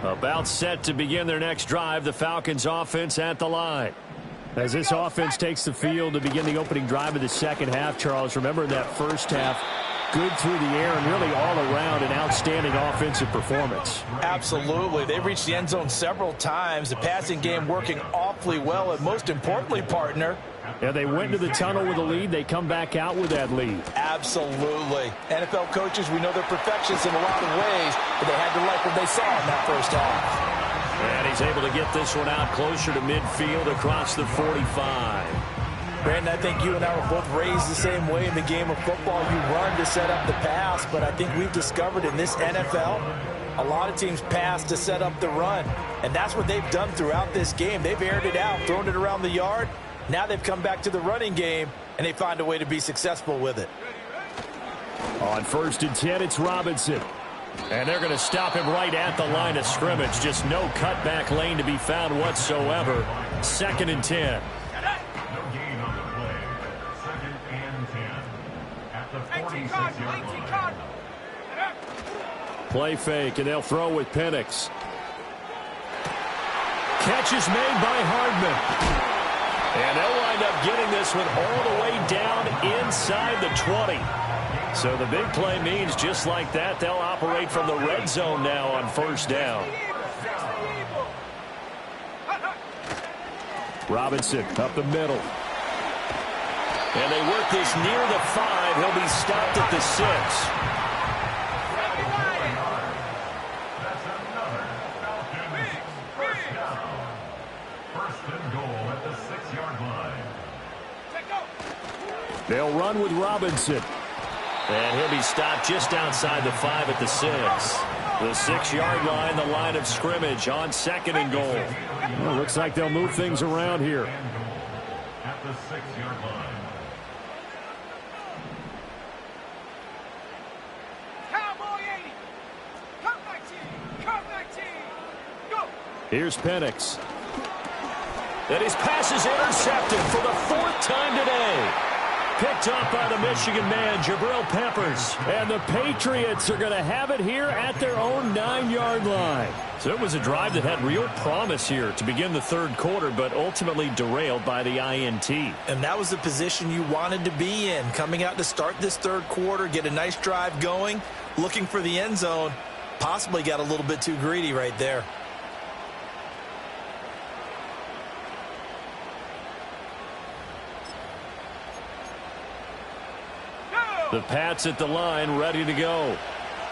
About set to begin their next drive, the Falcons offense at the line. As this offense takes the field to begin the opening drive of the second half, Charles, remember that first half, good through the air and really all around an outstanding offensive performance. Absolutely. They reached the end zone several times. The passing game working awfully well, and most importantly, partner, yeah, they went into the tunnel with a lead. They come back out with that lead. Absolutely. NFL coaches, we know they're perfectionists in a lot of ways, but they had to like what they saw in that first half. And he's able to get this one out closer to midfield across the 45. Brandon, I think you and I were both raised the same way in the game of football. You run to set up the pass, but I think we've discovered in this NFL, a lot of teams pass to set up the run. And that's what they've done throughout this game. They've aired it out, thrown it around the yard. Now they've come back to the running game, and they find a way to be successful with it. On 1st and 10, it's Robinson. And they're going to stop him right at the line of scrimmage. Just no cutback lane to be found whatsoever. 2nd and 10. Play fake, and they'll throw with Penix. Catch is made by Hardman. And they'll wind up getting this one all the way down inside the 20. So the big play means just like that, they'll operate from the red zone now on 1st down. Robinson up the middle. And they work this near the 5. He'll be stopped at the 6. They'll run with Robinson. And he'll be stopped just outside the 5 at the 6. The 6-yard line, the line of scrimmage on 2nd and goal. Well, looks like they'll move things around here. At the 6-yard line. Cowboy 80. Come 19. Come 19. Go. Here's Penix. And his pass is intercepted for the 4th time today. Picked up by the Michigan man, Jabril Peppers. And the Patriots are going to have it here at their own 9-yard line. So it was a drive that had real promise here to begin the 3rd quarter, but ultimately derailed by the INT. And that was the position you wanted to be in. Coming out to start this 3rd quarter, get a nice drive going, looking for the end zone. Possibly got a little bit too greedy right there. The Pats at the line, ready to go.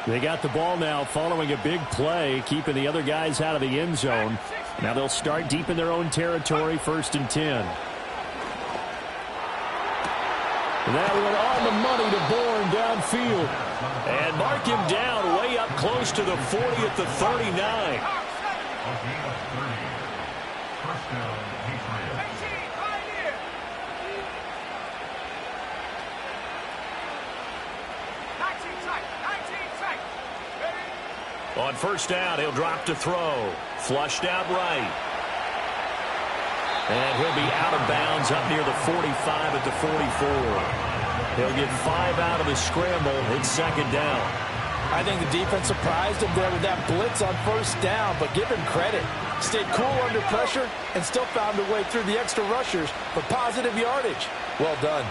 They got the ball now following a big play, keeping the other guys out of the end zone. Now they'll start deep in their own territory, 1st and 10. That one on the money to Bourne downfield. And mark him down way up close to the 40 at the 39. On 1st down, he'll drop to throw. Flushed out right. And he'll be out of bounds up near the 45 at the 44. He'll get 5 out of the scramble. It's 2nd down. I think the defense surprised him there with that blitz on 1st down, but give him credit. Stayed cool under pressure and still found a way through the extra rushers for positive yardage. Well done.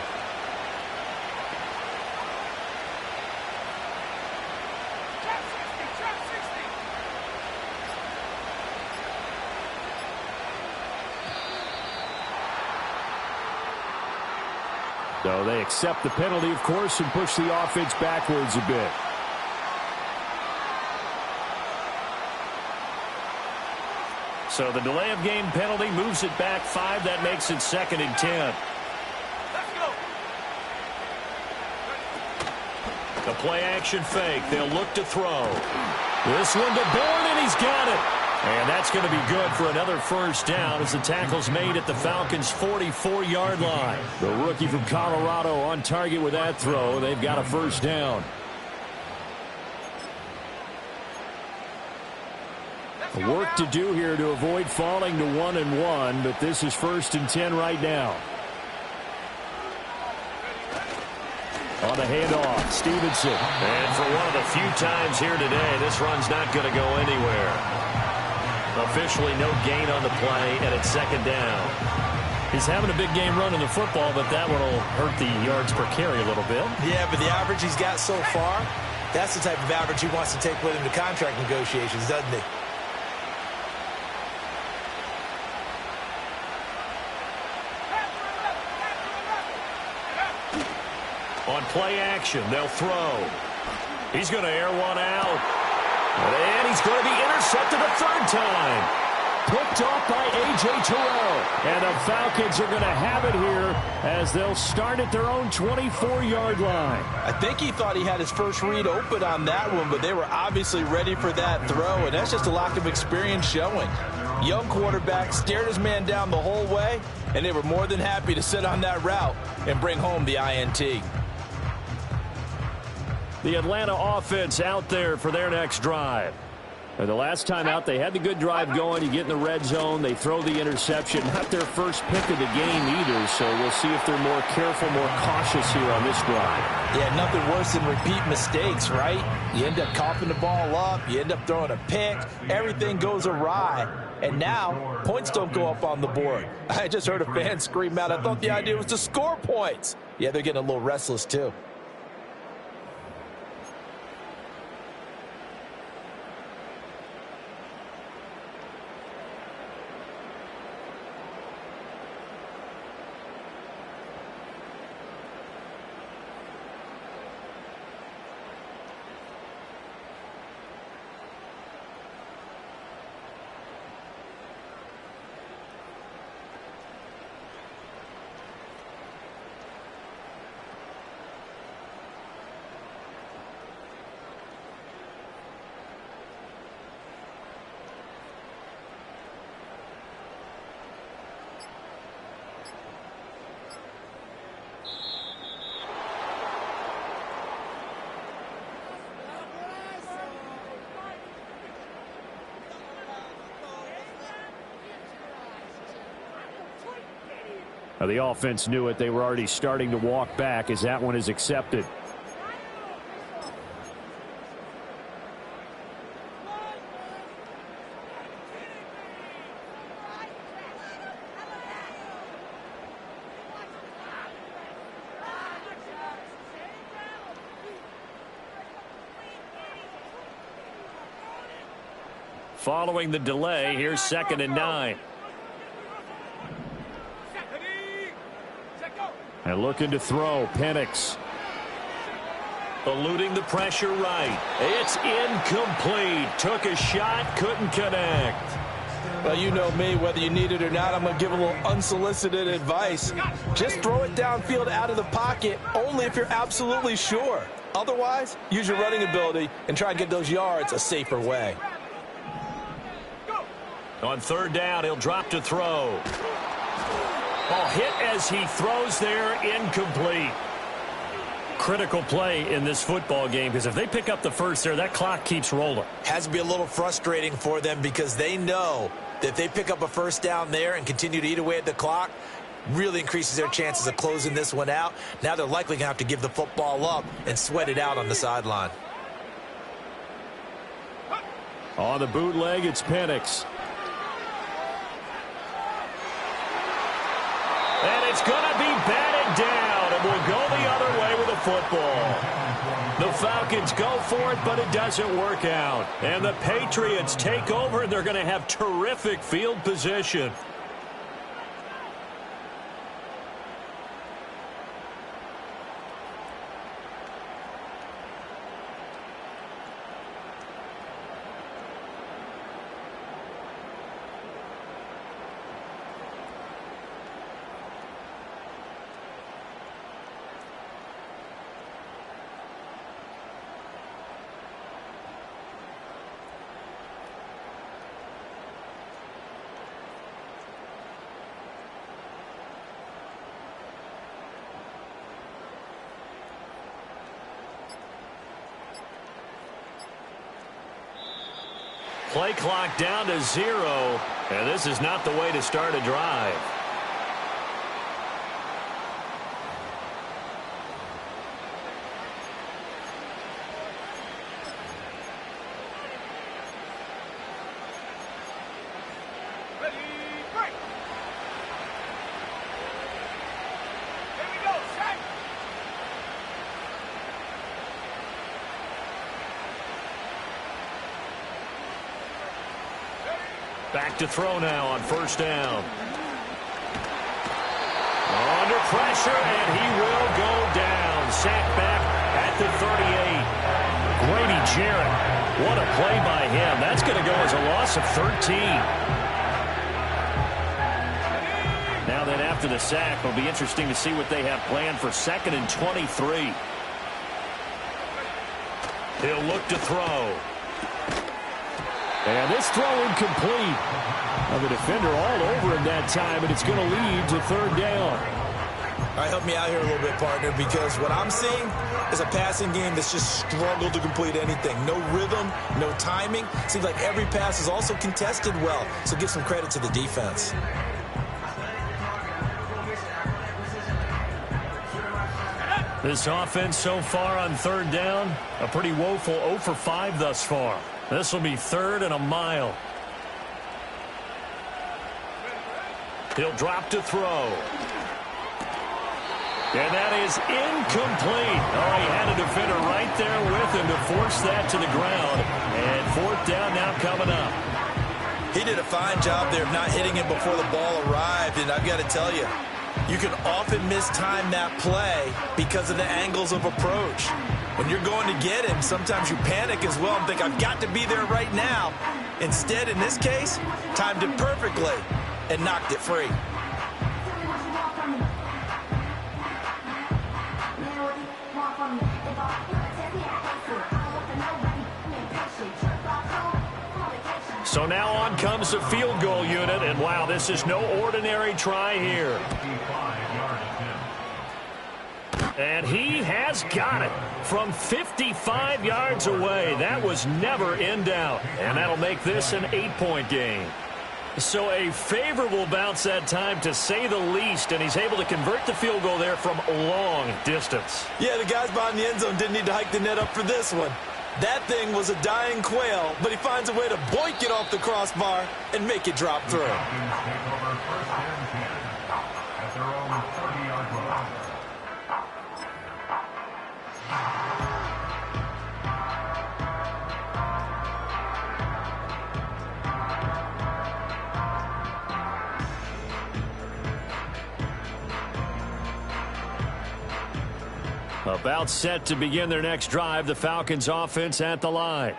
So they accept the penalty, of course, and push the offense backwards a bit. So the delay of game penalty moves it back 5. That makes it 2nd and 10. Let's go. The play action fake. They'll look to throw. This one to Bourne, and he's got it. And that's going to be good for another 1st down as the tackle's made at the Falcons' 44-yard line. The rookie from Colorado on target with that throw. They've got a 1st down. Work to do here to avoid falling to 1-1, but this is 1st and 10 right now. On the handoff, Stevenson. And for one of the few times here today, this run's not going to go anywhere. Officially no gain on the play, and it's second down. He's having a big game running the football, but that one will hurt the yards per carry a little bit. Yeah, but the average he's got so far, that's the type of average he wants to take with him to contract negotiations, doesn't he? On play action, they'll throw. He's going to air one out. And he's going to be intercepted a third time. Picked off by A.J. Terrell. And the Falcons are going to have it here as they'll start at their own 24-yard line. I think he thought he had his first read open on that one, but they were obviously ready for that throw, and that's just a lack of experience showing. Young quarterback stared his man down the whole way, and they were more than happy to sit on that route and bring home the INT. The Atlanta offense out there for their next drive. And the last time out, they had the good drive going. You get in the red zone, they throw the interception. Not their first pick of the game either, so we'll see if they're more careful, more cautious here on this drive. Yeah, nothing worse than repeat mistakes, right? You end up coughing the ball up, you end up throwing a pick, everything goes awry. And now, points don't go up on the board. I just heard a fan scream out, I thought the idea was to score points. Yeah, they're getting a little restless too. Now, the offense knew it. They were already starting to walk back as that one is accepted. Following the delay, here's 2nd and 9. And looking to throw, Penix. Eluding the pressure right. It's incomplete. Took a shot, couldn't connect. Well, you know me, whether you need it or not, I'm going to give a little unsolicited advice. Just throw it downfield out of the pocket, only if you're absolutely sure. Otherwise, use your running ability and try and get those yards a safer way. On 3rd down, he'll drop to throw. Oh, hit as he throws there, incomplete. Critical play in this football game, because if they pick up the first there, that clock keeps rolling. Has to be a little frustrating for them because they know that if they pick up a first down there and continue to eat away at the clock, really increases their chances of closing this one out. Now they're likely going to have to give the football up and sweat it out on the sideline. On the bootleg, it's Penix. And it's going to be batted down, and we'll go the other way with the football. The Falcons go for it, but it doesn't work out. And the Patriots take over, and they're going to have terrific field position. Play clock down to 0, and this is not the way to start a drive. Ready, break. Here we go, set. Back to throw now on first down. Under pressure, and he will go down. Sacked back at the 38. Grady Jarrett, what a play by him. That's going to go as a loss of 13. Now then, after the sack, it'll be interesting to see what they have planned for 2nd and 23. He'll look to throw. And this throw incomplete. The defender all over him that time, and it's going to lead to 3rd down. All right, help me out here a little bit, partner, because what I'm seeing is a passing game that's just struggled to complete anything. No rhythm, no timing. Seems like every pass is also contested well, so give some credit to the defense. This offense so far on 3rd down, a pretty woeful 0 for 5 thus far. This will be 3rd and a mile. He'll drop to throw. And that is incomplete. Oh, he had a defender right there with him to force that to the ground. And 4th down now coming up. He did a fine job there of not hitting him before the ball arrived, and I've got to tell you, you can often mistime that play because of the angles of approach. When you're going to get him, sometimes you panic as well and think, I've got to be there right now. Instead, in this case, timed it perfectly and knocked it free. So now on comes the field goal unit, and wow, this is no ordinary try here. And he has got it from 55 yards away. That was never in doubt, and that'll make this an 8-point game. So a favorable bounce that time, to say the least, and he's able to convert the field goal there from a long distance. Yeah, the guys behind the end zone didn't need to hike the net up for this one. That thing was a dying quail, but he finds a way to boink it off the crossbar and make it drop through. About set to begin their next drive, the Falcons offense at the line.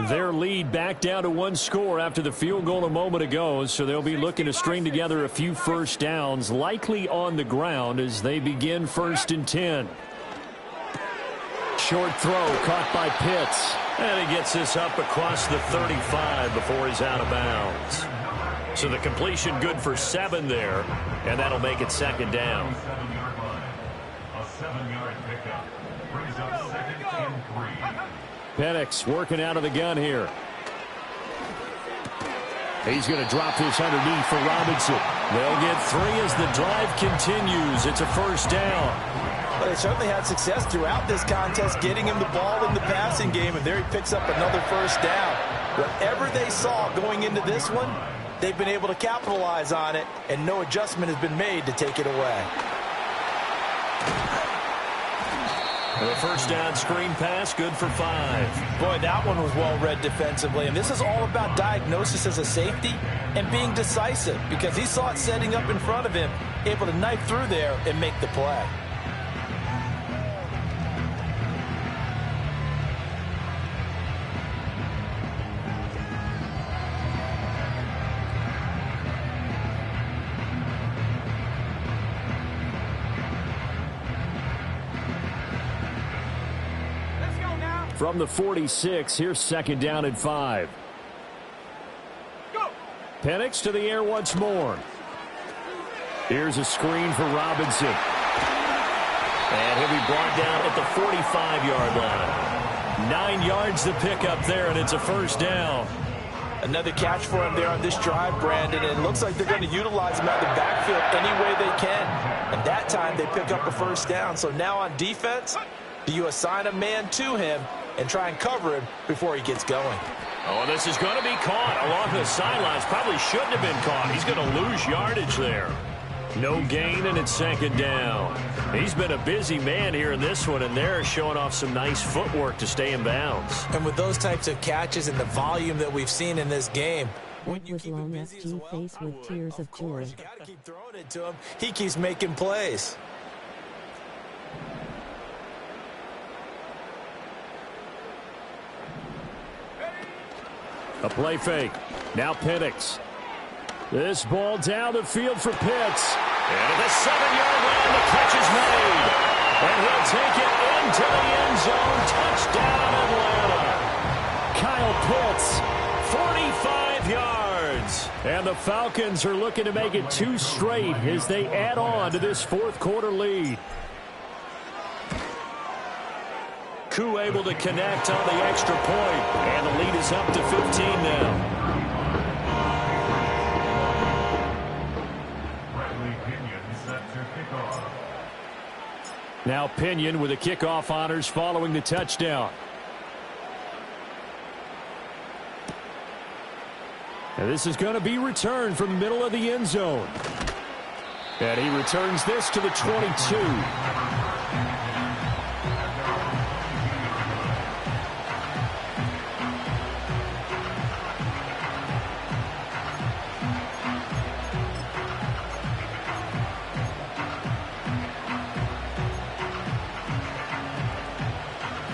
Their lead back down to 1 score after the field goal a moment ago, so they'll be looking to string together a few first downs, likely on the ground as they begin 1st and 10. Short throw caught by Pitts, and he gets this up across the 35 before he's out of bounds. So the completion good for 7 there, and that'll make it 2nd down. A 7-yard pickup brings up 2nd and 3. Penix working out of the gun here. He's going to drop this underneath for Robinson. They'll get 3 as the drive continues. It's a 1st down. Well, they certainly had success throughout this contest getting him the ball in the passing game, and there he picks up another 1st down. Whatever they saw going into this one, they've been able to capitalize on it, and no adjustment has been made to take it away. The 1st down screen pass, good for 5. Boy, that one was well read defensively. And this is all about diagnosis as a safety and being decisive, because he saw it setting up in front of him, able to knife through there and make the play. From the 46, here's 2nd down and 5. Go. Penix to the air once more. Here's a screen for Robinson. And he'll be brought down at the 45-yard line. 9 yards to pick up there, and it's a 1st down. Another catch for him there on this drive, Brandon, and it looks like they're going to utilize him out of the backfield any way they can. And that time they pick up a 1st down. So now on defense, do you assign a man to him and try and cover him before he gets going? Oh, this is going to be caught along the sidelines. Probably shouldn't have been caught. He's going to lose yardage there. No gain, and it's second down. He's been a busy man here in this one, and they're showing off some nice footwork to stay in bounds. And with those types of catches and the volume that we've seen in this game, when you keep Long him busy as FG well, face with tears of joy. you got to keep throwing it to him. He keeps making plays. A play fake. Now Penix. This ball down the field for Pitts. And at the 7-yard line, the catch is made. And he'll take it into the end zone. Touchdown, Atlanta. Kyle Pitts, 45 yards. And the Falcons are looking to make it 2 straight as they add on to this fourth quarter lead. Koo able to connect on the extra point, and the lead is up to 15 now. Bradley Pinion set to kick off. Now Pinion with the kickoff honors following the touchdown. And this is going to be returned from the middle of the end zone. And he returns this to the 22.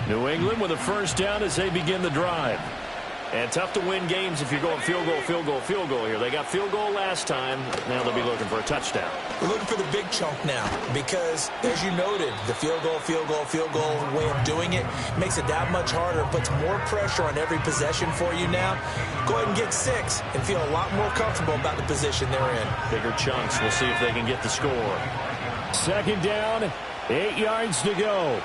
New England with a first down as they begin the drive. And tough to win games if you're going field goal, field goal, field goal here. They got field goal last time. Now they'll be looking for a touchdown. We're looking for the big chunk now because, as you noted, the field goal, field goal, field goal way of doing it makes it that much harder, puts more pressure on every possession for you now. Go ahead and get 6 and feel a lot more comfortable about the position they're in. Bigger chunks. We'll see if they can get the score. Second down, 8 yards to go.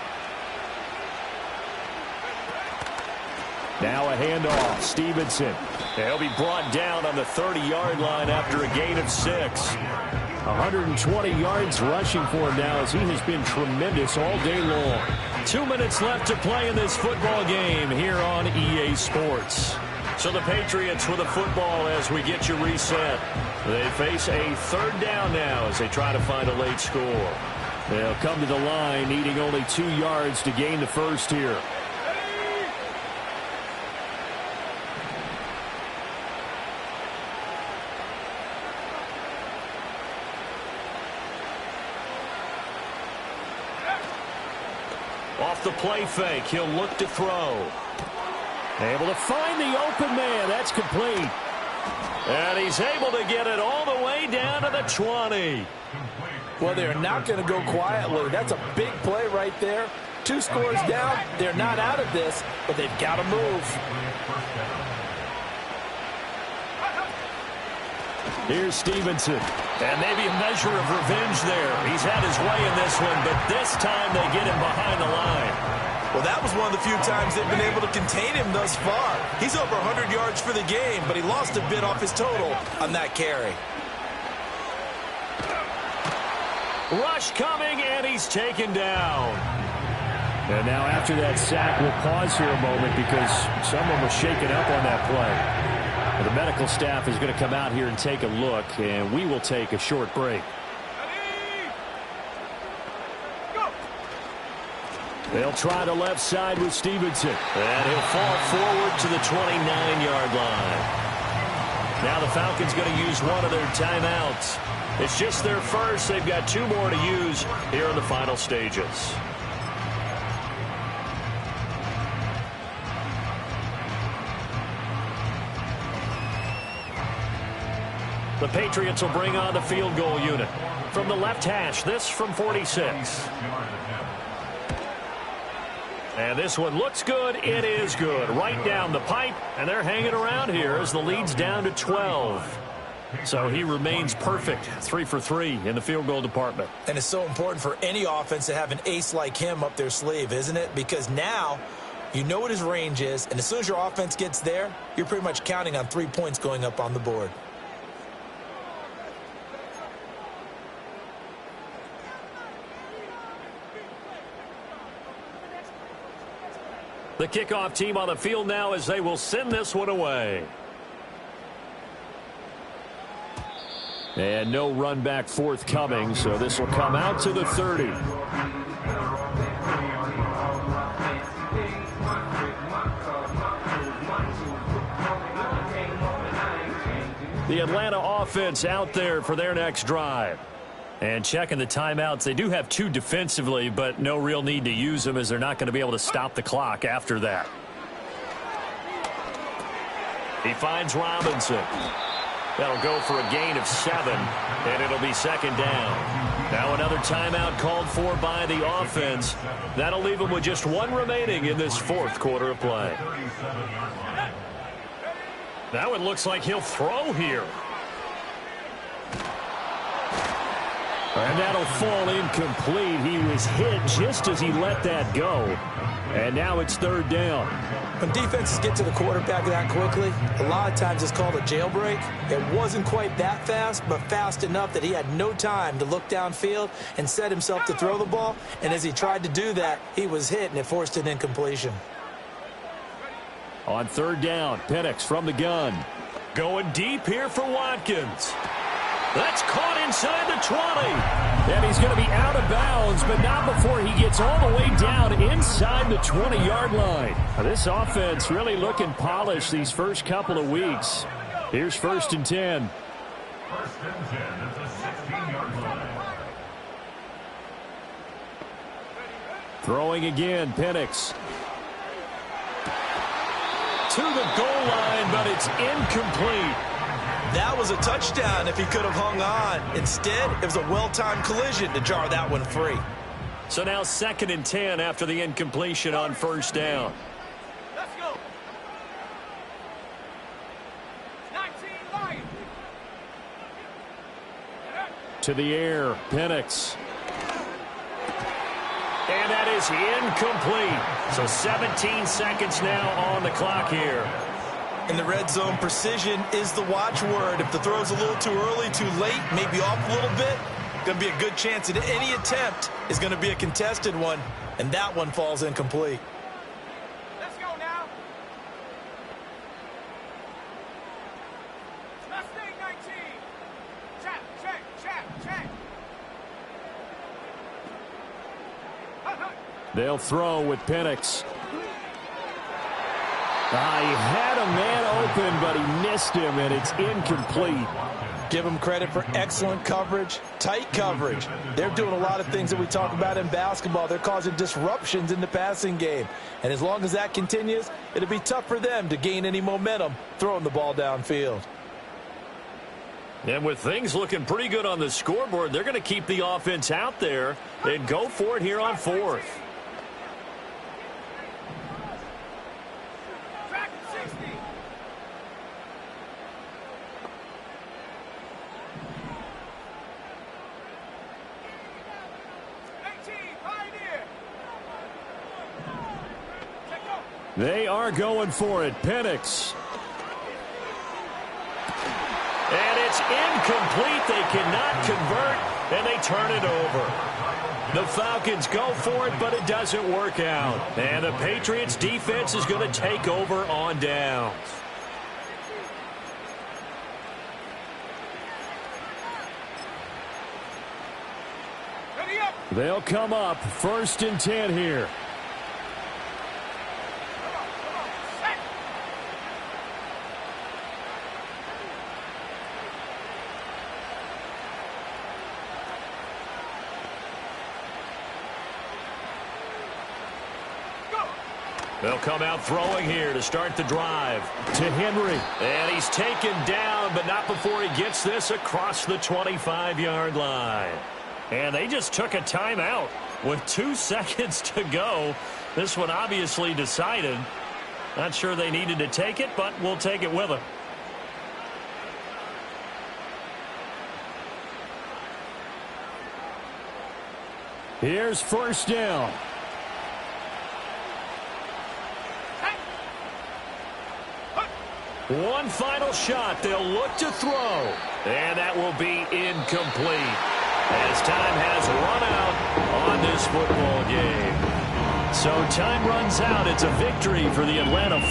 Now a handoff. Stevenson. He'll be brought down on the 30-yard line after a gain of 6. 120 yards rushing for him now as he has been tremendous all day long. 2 minutes left to play in this football game here on EA Sports. So the Patriots with a football as we get you reset. They face a third down now as they try to find a late score. They'll come to the line needing only 2 yards to gain the first here. Off the play fake, he'll look to throw. Able to find the open man. That's complete. And he's able to get it all the way down to the 20. Well, they're not going to go quietly. That's a big play right there. 2 scores down. They're not out of this, but they've got to move. Here's Stevenson. And maybe a measure of revenge there. He's had his way in this one, but this time they get him behind the line. Well, that was one of the few times they've been able to contain him thus far. He's over 100 yards for the game, but he lost a bit off his total on that carry. Rush coming, and he's taken down. And now after that sack, we'll pause here a moment because someone was shaken up on that play. The medical staff is going to come out here and take a look, and we will take a short break. They'll try the left side with Stevenson. And he'll fall forward to the 29-yard line. Now the Falcons going to use one of their timeouts. It's just their first. They've got 2 more to use here in the final stages. The Patriots will bring on the field goal unit. From the left hash, this from 46. And this one looks good. It is good. Right down the pipe, and they're hanging around here as the lead's down to 12. So he remains perfect. 3 for 3 in the field goal department. And it's so important for any offense to have an ace like him up their sleeve, isn't it? Because now you know what his range is, and as soon as your offense gets there, you're pretty much counting on 3 points going up on the board. The kickoff team on the field now as they will send this one away. And no run back forthcoming, so this will come out to the 30. The Atlanta offense out there for their next drive. And checking the timeouts, they do have 2 defensively, but no real need to use them as they're not going to be able to stop the clock after that. He finds Robinson. That'll go for a gain of 7, and it'll be second down. Now another timeout called for by the offense. That'll leave them with just 1 remaining in this 4th quarter of play. Now it looks like he'll throw here. And that'll fall incomplete. He was hit just as he let that go. And now it's 3rd down. When defenses get to the quarterback that quickly, a lot of times it's called a jailbreak. It wasn't quite that fast, but fast enough that he had no time to look downfield and set himself to throw the ball. And as he tried to do that, he was hit, and it forced an incompletion. On 3rd down, Penix from the gun. Going deep here for Watkins. That's caught inside the 20. And he's going to be out of bounds, but not before he gets all the way down inside the 20-yard line. Now, this offense really looking polished these first couple of weeks. Here's 1st and 10. 1st and 10 at the 16-yard line. Throwing again, Penix. To the goal line, but it's incomplete. That was a touchdown if he could have hung on. Instead, it was a well-timed collision to jar that one free. So now 2nd and 10 after the incompletion on 1st down. Let's go. 19 Lions. To the air, Penix. And that is incomplete. So 17 seconds now on the clock here. In the red zone, precision is the watchword. If the throw's a little too early, too late, maybe off a little bit, going to be a good chance that any attempt is going to be a contested one, and that one falls incomplete. Let's go now. Mustang 19. Check. They'll throw with Penix. He had a man open, but he missed him, and it's incomplete. Give them credit for excellent coverage, tight coverage. They're doing a lot of things that we talk about in basketball. They're causing disruptions in the passing game. And as long as that continues, it'll be tough for them to gain any momentum throwing the ball downfield. And with things looking pretty good on the scoreboard, they're going to keep the offense out there and go for it here on 4th. Track 60. 18 Pioneer. Check go. They are going for it. Penix. And it's incomplete. They cannot convert, and they turn it over. The Falcons go for it, but it doesn't work out. And the Patriots defense is going to take over on downs. Ready up. They'll come up 1st and 10 here. Come on. Set. Go. They'll come out throwing here to start the drive. To Henry. And he's taken down, but not before he gets this across the 25-yard line. And they just took a timeout with 2 seconds to go. This one obviously decided. Not sure they needed to take it, but we'll take it with them. Here's 1st down. One final shot. They'll look to throw. And that will be incomplete as time has run out on this football game. So time runs out. It's a victory for the Atlanta Falcons.